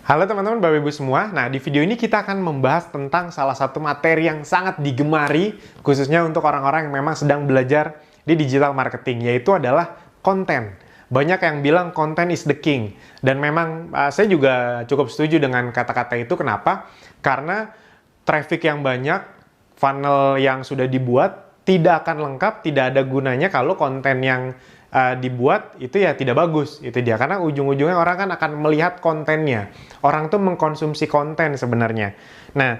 Halo teman-teman, Bapak Ibu semua. Nah, di video ini kita akan membahas tentang salah satu materi yang sangat digemari, khususnya untuk orang-orang yang memang sedang belajar di digital marketing, yaitu adalah konten. Banyak yang bilang konten is the king. Dan memang saya juga cukup setuju dengan kata-kata itu. Kenapa? Karena traffic yang banyak, funnel yang sudah dibuat, tidak akan lengkap, tidak ada gunanya kalau konten yang dibuat itu ya tidak bagus, itu dia. Karena ujung-ujungnya orang kan akan melihat kontennya. Orang tuh mengkonsumsi konten sebenarnya. Nah,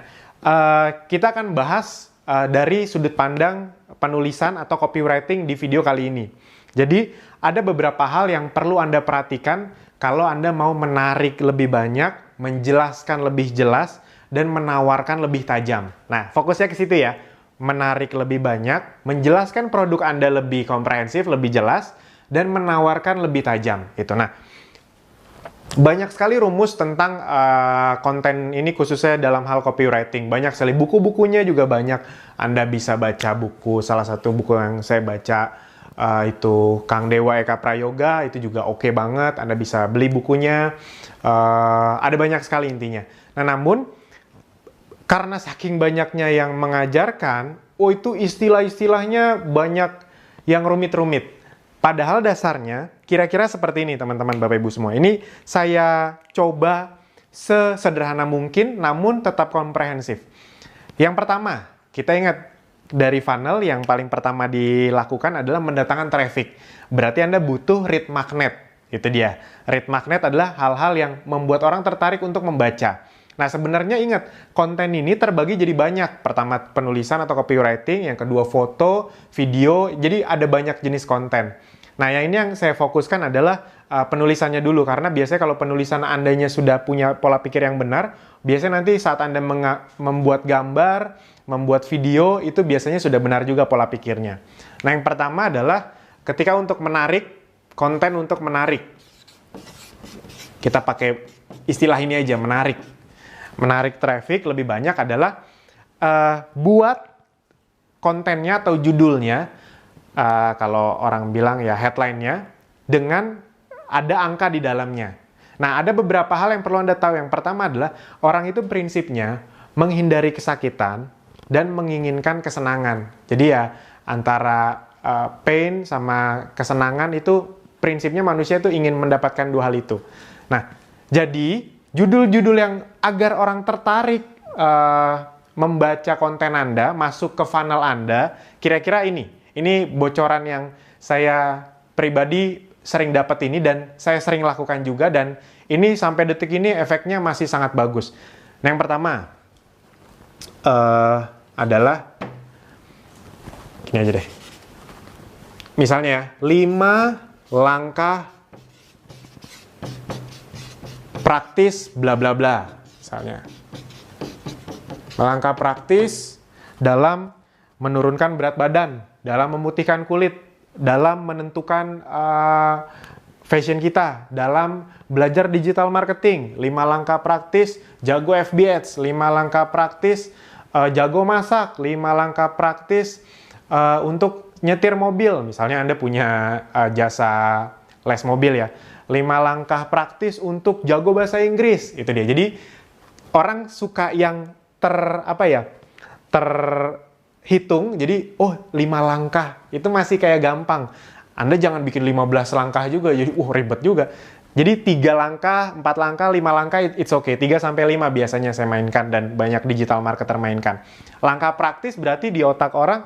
kita akan bahas dari sudut pandang penulisan atau copywriting di video kali ini. Jadi, ada beberapa hal yang perlu Anda perhatikan kalau Anda mau menarik lebih banyak, menjelaskan lebih jelas, dan menawarkan lebih tajam. Nah, fokusnya ke situ ya. Menarik lebih banyak, menjelaskan produk Anda lebih komprehensif, lebih jelas, dan menawarkan lebih tajam. Gitu. Nah, banyak sekali rumus tentang konten ini khususnya dalam hal copywriting. Banyak sekali buku-bukunya juga banyak. Anda bisa baca buku, salah satu buku yang saya baca itu Kang Dewa Eka Prayoga, itu juga oke banget. Anda bisa beli bukunya. Ada banyak sekali intinya. Nah, namun karena saking banyaknya yang mengajarkan, itu istilah-istilahnya banyak yang rumit-rumit. Padahal dasarnya kira-kira seperti ini teman-teman Bapak Ibu semua. Ini saya coba sesederhana mungkin namun tetap komprehensif. Yang pertama, kita ingat dari funnel yang paling pertama dilakukan adalah mendatangkan traffic. Berarti Anda butuh lead magnet. Itu dia. Lead magnet adalah hal-hal yang membuat orang tertarik untuk membaca. Nah, sebenarnya ingat, konten ini terbagi jadi banyak. Pertama, penulisan atau copywriting. Yang kedua, foto, video. Jadi, ada banyak jenis konten. Nah, yang ini yang saya fokuskan adalah penulisannya dulu. Karena biasanya kalau penulisan Andanya sudah punya pola pikir yang benar, biasanya nanti saat Anda membuat gambar, membuat video, itu biasanya sudah benar juga pola pikirnya. Nah, yang pertama adalah ketika untuk menarik, konten untuk menarik. Kita pakai istilah ini aja, menarik. Menarik traffic lebih banyak adalah buat kontennya atau judulnya, kalau orang bilang ya headline-nya, dengan ada angka di dalamnya. Nah, ada beberapa hal yang perlu Anda tahu. Yang pertama adalah orang itu prinsipnya menghindari kesakitan dan menginginkan kesenangan. Jadi ya antara pain sama kesenangan itu prinsipnya manusia itu ingin mendapatkan dua hal itu. Nah, jadi judul-judul yang agar orang tertarik membaca konten Anda, masuk ke funnel Anda, kira-kira ini. Ini bocoran yang saya pribadi sering dapat ini dan saya sering lakukan juga, dan ini sampai detik ini efeknya masih sangat bagus. Nah, yang pertama adalah gini aja deh. Misalnya ya, 5 langkah praktis bla bla bla, misalnya. Langkah praktis dalam menurunkan berat badan, dalam memutihkan kulit, dalam menentukan fashion kita, dalam belajar digital marketing. 5 langkah praktis jago FB Ads, 5 langkah praktis jago masak, 5 langkah praktis untuk nyetir mobil. Misalnya Anda punya jasa les mobil ya. 5 langkah praktis untuk jago bahasa Inggris. Itu dia. Jadi orang suka yang terhitung. Jadi 5 langkah itu masih kayak gampang. Anda jangan bikin 15 langkah juga. Jadi ribet juga. Jadi 3 langkah, 4 langkah, 5 langkah it's okay. 3 sampai 5 biasanya saya mainkan dan banyak digital marketer mainkan. Langkah praktis berarti di otak orang,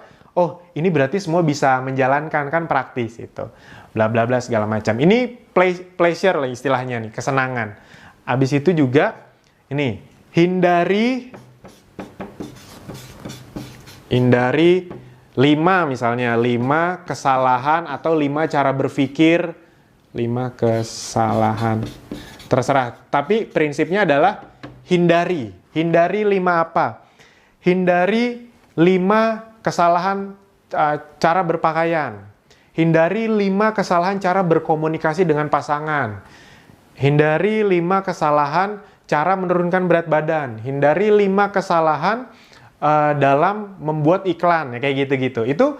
ini berarti semua bisa menjalankan, kan praktis itu. Bla bla bla segala macam. Ini pleasure lah istilahnya nih, kesenangan. Habis itu juga ini hindari 5 misalnya, 5 kesalahan atau 5 cara berpikir, 5 kesalahan. Terserah, tapi prinsipnya adalah hindari. Hindari 5 apa? Hindari 5 kesalahan cara berpakaian. Hindari 5 kesalahan cara berkomunikasi dengan pasangan. Hindari 5 kesalahan cara menurunkan berat badan. Hindari 5 kesalahan dalam membuat iklan, ya kayak gitu-gitu. Itu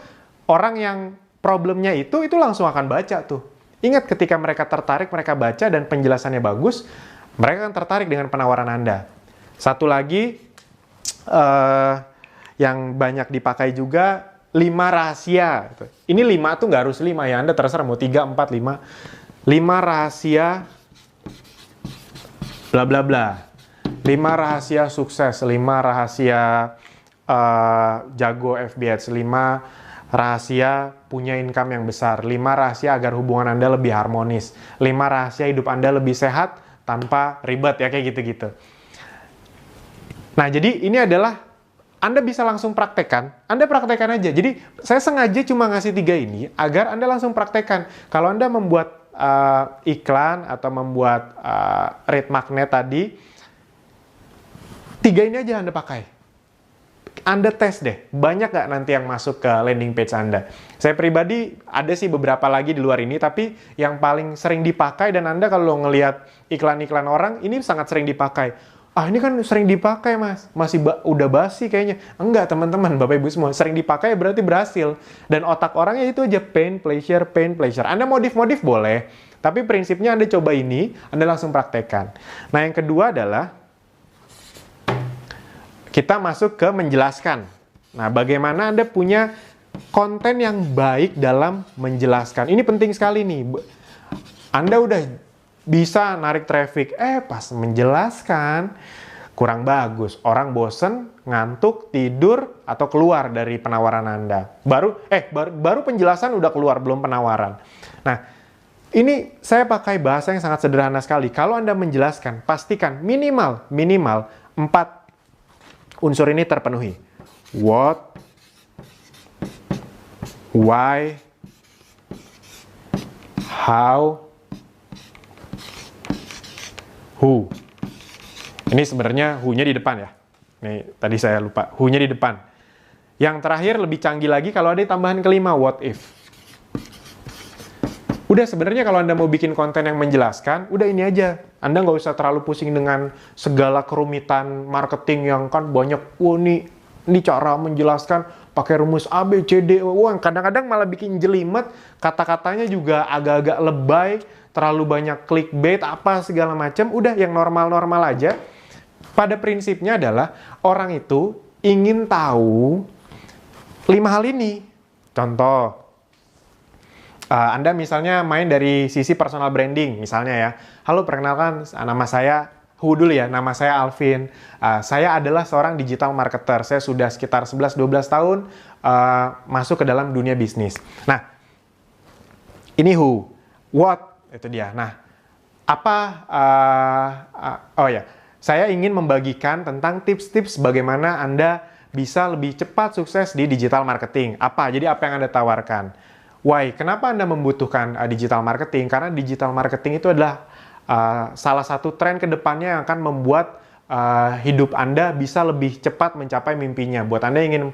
orang yang problemnya itu langsung akan baca tuh. Ingat ketika mereka tertarik, mereka baca dan penjelasannya bagus, Mereka akan tertarik dengan penawaran Anda. Satu lagi, yang banyak dipakai juga, 5 rahasia. Ini 5 tuh nggak harus 5 ya, Anda terserah mau 3, 4, 5. 5 rahasia bla bla bla. 5 rahasia sukses, 5 rahasia jago FB Ads, 5 rahasia punya income yang besar, 5 rahasia agar hubungan Anda lebih harmonis, 5 rahasia hidup Anda lebih sehat tanpa ribet ya, kayak gitu-gitu. Nah, jadi ini adalah Anda bisa langsung praktekkan. Anda praktekkan aja. Jadi saya sengaja cuma ngasih 3 ini agar Anda langsung praktekkan. Kalau Anda membuat iklan atau membuat rate magnet tadi, 3 ini aja Anda pakai. Anda tes deh, banyak nggak nanti yang masuk ke landing page Anda. Saya pribadi ada sih beberapa lagi di luar ini, tapi yang paling sering dipakai, dan Anda kalau ngelihat iklan-iklan orang, ini sangat sering dipakai. Ah, ini kan sering dipakai, Mas. Masih udah basi kayaknya. Enggak, teman-teman, Bapak Ibu semua. Sering dipakai berarti berhasil. Dan otak orangnya itu aja pain, pleasure, pain, pleasure. Anda modif-modif boleh, tapi prinsipnya Anda coba ini, Anda langsung praktekkan. Nah, yang kedua adalah kita masuk ke menjelaskan. Nah, bagaimana Anda punya konten yang baik dalam menjelaskan. Ini penting sekali nih. Anda udah bisa narik traffic, pas menjelaskan kurang bagus. Orang bosen, ngantuk, tidur, atau keluar dari penawaran Anda. Baru penjelasan udah keluar, belum penawaran. Nah, ini saya pakai bahasa yang sangat sederhana sekali. Kalau Anda menjelaskan, pastikan minimal 4 unsur ini terpenuhi. What, why, how, who. Ini sebenarnya who-nya di depan ya. Nih, tadi saya lupa. Who-nya di depan. Yang terakhir lebih canggih lagi kalau ada tambahan kelima, what if. Udah, sebenarnya kalau Anda mau bikin konten yang menjelaskan, udah ini aja. Anda nggak usah terlalu pusing dengan segala kerumitan marketing yang kan banyak, ini cara menjelaskan pakai rumus A, B, C, D. Wah, kadang-kadang malah bikin jelimet, kata-katanya juga agak-agak lebay, terlalu banyak clickbait, apa segala macam. Udah, yang normal-normal aja. Pada prinsipnya adalah, orang itu ingin tahu 5 hal ini. Contoh, Anda misalnya main dari sisi personal branding, misalnya ya. Halo, perkenalkan, nama saya, who dulu ya, nama saya Alvin. Saya adalah seorang digital marketer. Saya sudah sekitar 11-12 tahun masuk ke dalam dunia bisnis. Nah, ini who. What? Itu dia. Nah, saya ingin membagikan tentang tips-tips bagaimana Anda bisa lebih cepat sukses di digital marketing. Jadi apa yang Anda tawarkan? Why? Kenapa Anda membutuhkan digital marketing? Karena digital marketing itu adalah salah satu tren ke depannya yang akan membuat hidup Anda bisa lebih cepat mencapai mimpinya. Buat Anda yang ingin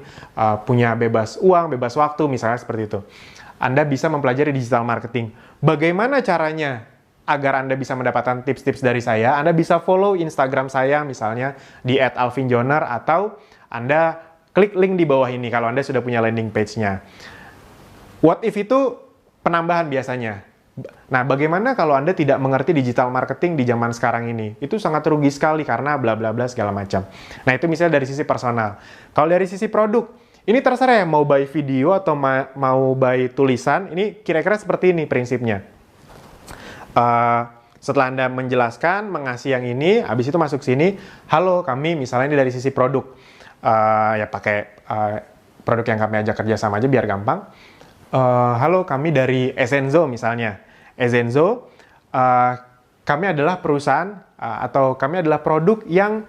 punya bebas uang, bebas waktu, misalnya seperti itu. Anda bisa mempelajari digital marketing. Bagaimana caranya agar Anda bisa mendapatkan tips-tips dari saya? Anda bisa follow Instagram saya, misalnya di @alvinjoner, atau Anda klik link di bawah ini kalau Anda sudah punya landing page-nya. What if itu penambahan biasanya. Nah, bagaimana kalau Anda tidak mengerti digital marketing di zaman sekarang ini? Itu sangat rugi sekali karena bla bla bla segala macam. Nah, itu misalnya dari sisi personal. Kalau dari sisi produk, ini terserah ya, mau buy video atau mau buy tulisan, ini kira-kira seperti ini prinsipnya. Setelah Anda menjelaskan, mengasih yang ini, habis itu masuk sini, halo, kami misalnya ini dari sisi produk. Ya pakai produk yang kami ajak kerja sama aja biar gampang. Halo, kami dari Ezenzo misalnya. Ezenzo, kami adalah perusahaan atau kami adalah produk yang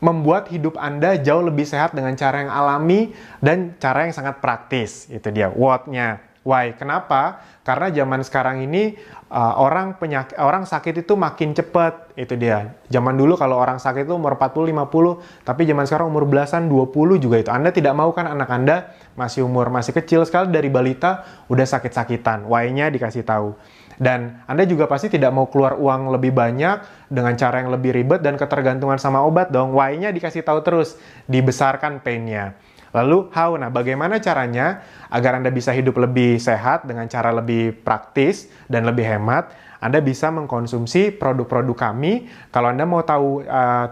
membuat hidup Anda jauh lebih sehat dengan cara yang alami dan cara yang sangat praktis. Itu dia, what-nya. Why? Kenapa? Karena zaman sekarang ini orang sakit itu makin cepat. Itu dia. Zaman dulu kalau orang sakit itu umur 40-50, tapi zaman sekarang umur belasan, 20 juga itu. Anda tidak mau kan anak Anda masih kecil sekali dari balita udah sakit-sakitan. Why-nya dikasih tahu. Dan Anda juga pasti tidak mau keluar uang lebih banyak dengan cara yang lebih ribet dan ketergantungan sama obat dong. Why-nya dikasih tahu terus, dibesarkan pain-nya. Lalu how? Nah, bagaimana caranya agar Anda bisa hidup lebih sehat dengan cara lebih praktis dan lebih hemat? Anda bisa mengkonsumsi produk-produk kami. Kalau Anda mau tahu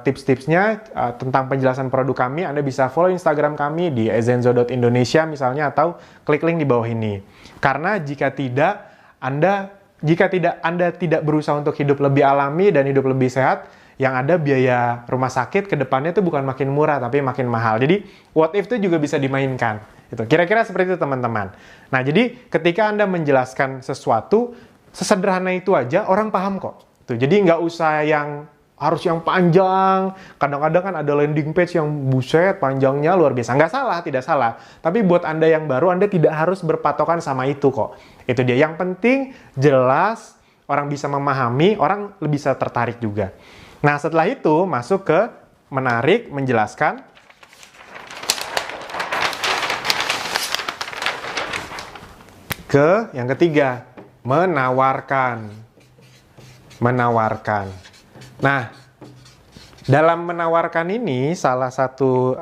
tips-tipsnya tentang penjelasan produk kami, Anda bisa follow Instagram kami di ezenzo.indonesia misalnya, atau klik link di bawah ini. Karena jika Anda tidak berusaha untuk hidup lebih alami dan hidup lebih sehat, yang ada biaya rumah sakit ke depannya itu bukan makin murah, tapi makin mahal. Jadi, what if itu juga bisa dimainkan. Itu kira-kira seperti itu, teman-teman. Nah, jadi ketika Anda menjelaskan sesuatu, sesederhana itu aja, orang paham kok. Tuh, jadi nggak usah harus yang panjang. Kadang-kadang kan ada landing page yang buset, panjangnya luar biasa. Nggak salah, tidak salah. Tapi buat Anda yang baru, Anda tidak harus berpatokan sama itu kok. Itu dia. Yang penting, jelas, orang bisa memahami, orang lebih bisa tertarik juga. Nah, setelah itu masuk ke menarik, menjelaskan. Ke yang ketiga, menawarkan. Menawarkan. Nah, dalam menawarkan ini, salah satu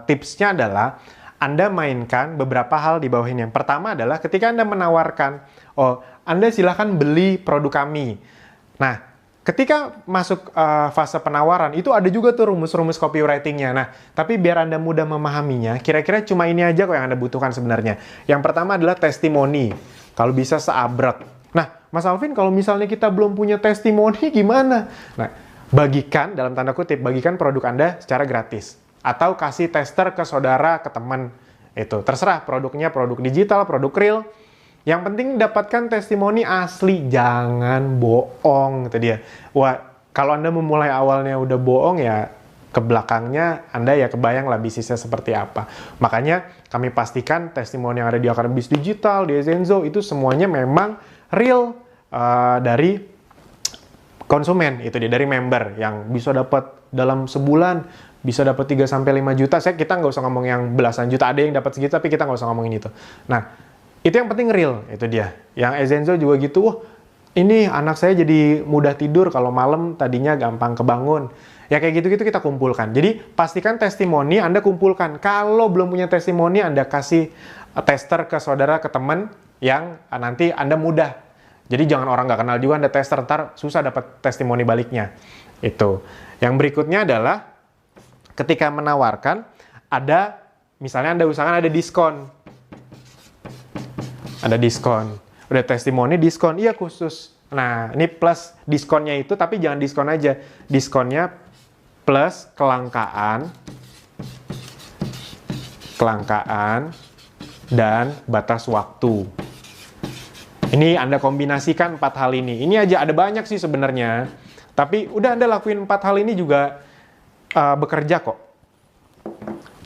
tipsnya adalah Anda mainkan beberapa hal di bawah ini. Yang pertama adalah ketika Anda menawarkan, Anda silahkan beli produk kami. Nah, ketika masuk fase penawaran, itu ada juga tuh rumus-rumus copywriting-nya. Nah, tapi biar Anda mudah memahaminya, kira-kira cuma ini aja kok yang Anda butuhkan sebenarnya. Yang pertama adalah testimoni. Kalau bisa seabrek. Nah, Mas Alvin, kalau misalnya kita belum punya testimoni, gimana? Nah, bagikan, dalam tanda kutip, bagikan produk Anda secara gratis. Atau kasih tester ke saudara, ke teman. Itu, terserah produknya, produk digital, produk real. Yang penting dapatkan testimoni asli, jangan bohong, gitu dia. Wah, kalau Anda memulai awalnya udah bohong ya, ke belakangnya Anda ya kebayang lah bisnisnya seperti apa. Makanya kami pastikan testimoni yang ada di Akademi Digital, di Ezenzo, itu semuanya memang real dari konsumen, itu dia, dari member yang bisa dapat dalam sebulan, bisa dapat 3-5 juta. Kita nggak usah ngomong yang belasan juta, ada yang dapat segitu, tapi kita nggak usah ngomongin itu. Nah, itu yang penting real, itu dia. Yang Ezenzo juga gitu, wah ini anak saya jadi mudah tidur kalau malam, tadinya gampang kebangun. Ya kayak gitu-gitu kita kumpulkan. Jadi pastikan testimoni Anda kumpulkan. Kalau belum punya testimoni, Anda kasih tester ke saudara, ke teman yang nanti Anda mudah. Jadi jangan orang nggak kenal juga Anda tester, ntar susah dapat testimoni baliknya. Itu. Yang berikutnya adalah ketika menawarkan, misalnya Anda usahakan ada diskon. Ada diskon. Udah testimoni, diskon. Iya, khusus. Nah, ini plus diskonnya itu, tapi jangan diskon aja. Diskonnya plus kelangkaan, dan batas waktu. Ini Anda kombinasikan 4 hal ini. Ini aja, ada banyak sih sebenarnya. Tapi udah Anda lakuin 4 hal ini juga bekerja kok.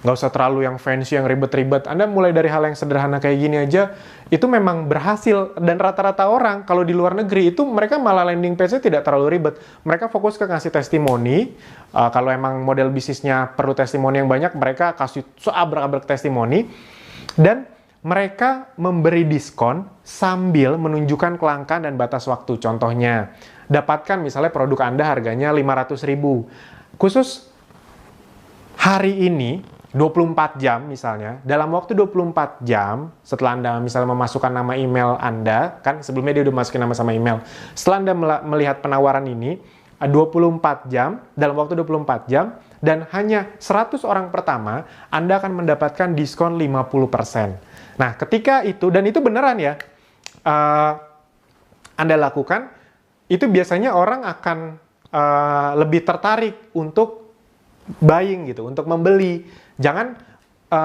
Nggak usah terlalu yang fancy, yang ribet-ribet. Anda mulai dari hal yang sederhana kayak gini aja, itu memang berhasil. Dan rata-rata orang, kalau di luar negeri, itu mereka malah landing page-nya tidak terlalu ribet. Mereka fokus ke ngasih testimoni. Kalau emang model bisnisnya perlu testimoni yang banyak, mereka kasih seabrek-abrek testimoni. Dan mereka memberi diskon sambil menunjukkan kelangkaan dan batas waktu. Contohnya, dapatkan misalnya produk Anda harganya 500.000. Khusus hari ini, 24 jam misalnya, dalam waktu 24 jam, setelah Anda misalnya memasukkan nama email Anda, kan sebelumnya dia udah masukin nama sama email, setelah Anda melihat penawaran ini, 24 jam, dalam waktu 24 jam, dan hanya 100 orang pertama, Anda akan mendapatkan diskon 50%. Nah, ketika itu, dan itu beneran ya, Anda lakukan, itu biasanya orang akan lebih tertarik untuk buying gitu, untuk membeli. Jangan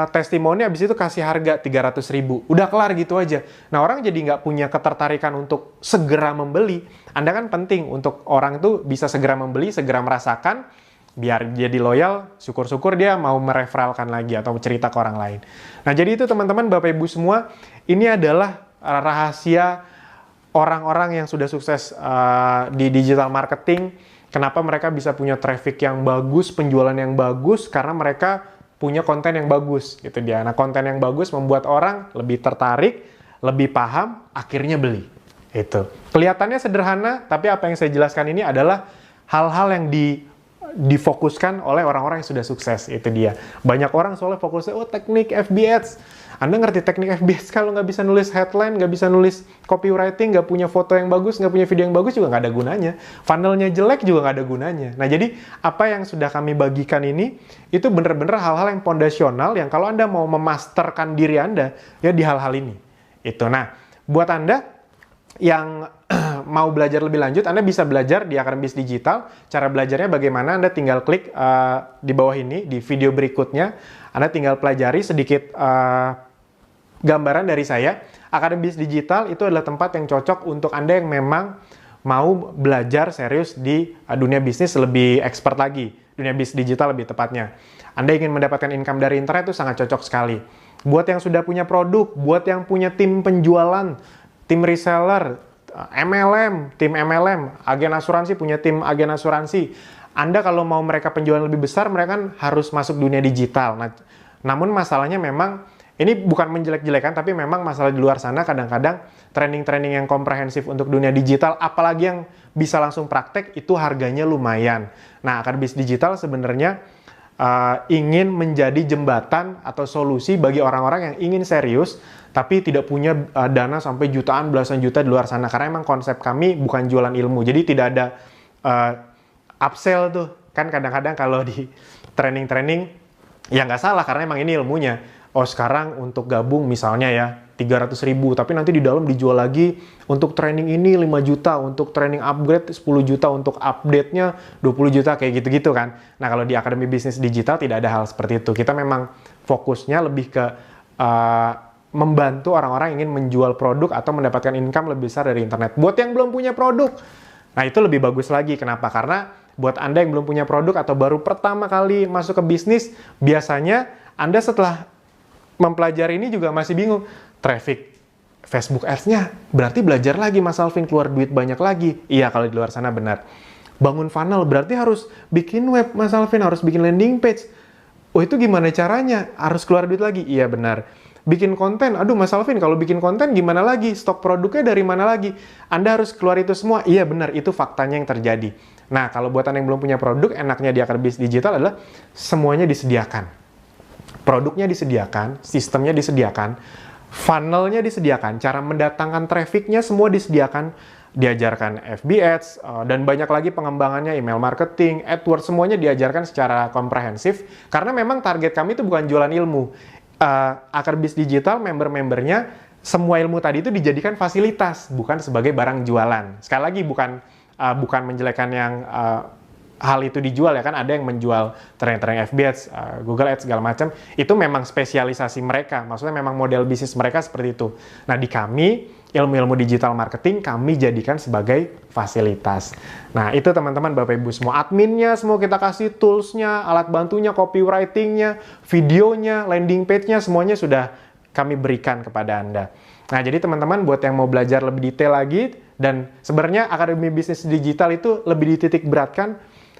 testimoni habis itu kasih harga 300.000. Udah kelar gitu aja. Nah, orang jadi nggak punya ketertarikan untuk segera membeli. Anda kan penting untuk orang itu bisa segera membeli, segera merasakan, biar jadi loyal, syukur-syukur dia mau mereferalkan lagi atau cerita ke orang lain. Nah, jadi itu teman-teman, Bapak Ibu semua, ini adalah rahasia orang-orang yang sudah sukses di digital marketing. Kenapa mereka bisa punya traffic yang bagus, penjualan yang bagus, karena mereka punya konten yang bagus, gitu dia. Nah, konten yang bagus membuat orang lebih tertarik, lebih paham, akhirnya beli. Itu. Kelihatannya sederhana, tapi apa yang saya jelaskan ini adalah hal-hal yang difokuskan oleh orang-orang yang sudah sukses. Itu dia. Banyak orang soalnya fokusnya, teknik FB Ads. Anda ngerti teknik FBS, kalau nggak bisa nulis headline, nggak bisa nulis copywriting, nggak punya foto yang bagus, nggak punya video yang bagus juga nggak ada gunanya. Funnelnya jelek juga nggak ada gunanya. Nah, jadi apa yang sudah kami bagikan ini, itu bener-bener hal-hal yang fondasional yang kalau Anda mau memasterkan diri Anda, ya di hal-hal ini. Itu. Nah, buat Anda yang mau belajar lebih lanjut, Anda bisa belajar di Akademi Bisnis Digital. Cara belajarnya bagaimana? Anda tinggal klik di bawah ini, di video berikutnya. Anda tinggal pelajari sedikit gambaran dari saya. Akademi Bisnis Digital itu adalah tempat yang cocok untuk Anda yang memang mau belajar serius di dunia bisnis lebih expert lagi. Dunia bisnis digital lebih tepatnya. Anda ingin mendapatkan income dari internet itu sangat cocok sekali. Buat yang sudah punya produk, buat yang punya tim penjualan, tim reseller, MLM, tim MLM, agen asuransi punya tim agen asuransi. Anda kalau mau mereka penjualan lebih besar, mereka kan harus masuk dunia digital. Nah, namun masalahnya memang, ini bukan menjelek-jelekan, tapi memang masalah di luar sana kadang-kadang training-training yang komprehensif untuk dunia digital, apalagi yang bisa langsung praktek, itu harganya lumayan. Nah, Akademi Bisnis Digital sebenarnya ingin menjadi jembatan atau solusi bagi orang-orang yang ingin serius, tapi tidak punya dana sampai jutaan, belasan juta di luar sana. Karena emang konsep kami bukan jualan ilmu. Jadi tidak ada upsell tuh. Kan kadang-kadang kalau di training-training, ya nggak salah karena emang ini ilmunya. Oh sekarang untuk gabung misalnya ya 300.000, tapi nanti di dalam dijual lagi untuk training ini 5 juta, untuk training upgrade 10 juta, untuk update-nya 20 juta, kayak gitu-gitu kan. Nah kalau di Akademi Bisnis Digital tidak ada hal seperti itu. Kita memang fokusnya lebih ke membantu orang-orang yang ingin menjual produk atau mendapatkan income lebih besar dari internet. Buat yang belum punya produk, nah itu lebih bagus lagi. Kenapa? Karena buat Anda yang belum punya produk atau baru pertama kali masuk ke bisnis, biasanya Anda setelah mempelajari ini juga masih bingung. Traffic Facebook Ads-nya berarti belajar lagi Mas Alvin, keluar duit banyak lagi. Iya, kalau di luar sana benar. Bangun funnel berarti harus bikin web Mas Alvin, harus bikin landing page. Oh itu gimana caranya? Harus keluar duit lagi? Iya benar. Bikin konten, aduh Mas Alvin kalau bikin konten gimana lagi? Stok produknya dari mana lagi? Anda harus keluar itu semua? Iya benar, itu faktanya yang terjadi. Nah kalau buat Anda yang belum punya produk, enaknya di Akademi Bisnis Digital adalah semuanya disediakan. Produknya disediakan, sistemnya disediakan, funnelnya disediakan, cara mendatangkan trafficnya semua disediakan, diajarkan FB Ads, dan banyak lagi pengembangannya, email marketing, AdWords, semuanya diajarkan secara komprehensif, karena memang target kami itu bukan jualan ilmu. Akademi Bisnis Digital, member-membernya, semua ilmu tadi itu dijadikan fasilitas, bukan sebagai barang jualan. Sekali lagi, bukan menjelekan yang hal itu dijual ya, kan ada yang menjual training FB Ads, Google Ads segala macam, itu memang spesialisasi mereka, maksudnya memang model bisnis mereka seperti itu. Nah di kami, ilmu-ilmu digital marketing kami jadikan sebagai fasilitas. Nah itu teman-teman Bapak Ibu semua, adminnya semua kita kasih, toolsnya, alat bantunya, copywritingnya, videonya, landing page-nya, semuanya sudah kami berikan kepada Anda. Nah jadi teman-teman buat yang mau belajar lebih detail lagi, dan sebenarnya Akademi Bisnis Digital itu lebih dititik beratkan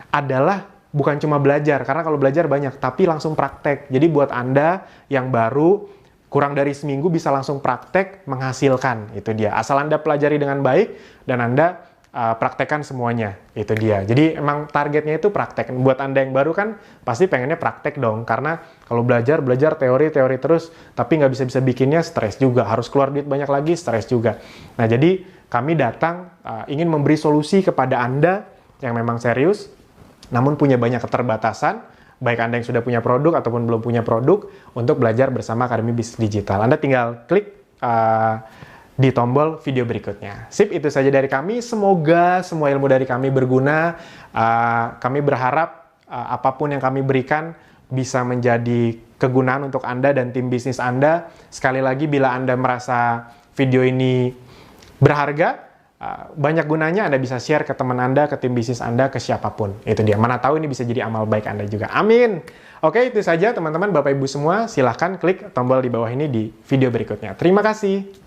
adalah bukan cuma belajar, karena kalau belajar banyak, tapi langsung praktek. Jadi buat Anda yang baru, kurang dari seminggu bisa langsung praktek menghasilkan, itu dia. Asal Anda pelajari dengan baik, dan Anda praktekkan semuanya, itu dia. Jadi emang targetnya itu praktek. Buat Anda yang baru kan, pasti pengennya praktek dong, karena kalau belajar teori terus, tapi nggak bisa bikinnya, stres juga. Harus keluar duit banyak lagi, stres juga. Nah jadi kami datang ingin memberi solusi kepada Anda yang memang serius, namun punya banyak keterbatasan, baik Anda yang sudah punya produk ataupun belum punya produk, untuk belajar bersama Akademi Bisnis Digital. Anda tinggal klik di tombol video berikutnya. Sip, itu saja dari kami. Semoga semua ilmu dari kami berguna. Kami berharap apapun yang kami berikan bisa menjadi kegunaan untuk Anda dan tim bisnis Anda. Sekali lagi, bila Anda merasa video ini berharga, banyak gunanya, Anda bisa share ke teman Anda, ke tim bisnis Anda, ke siapapun. Itu dia. Mana tahu ini bisa jadi amal baik Anda juga. Amin. Oke, itu saja teman-teman, Bapak Ibu semua. Silahkan klik tombol di bawah ini di video berikutnya. Terima kasih.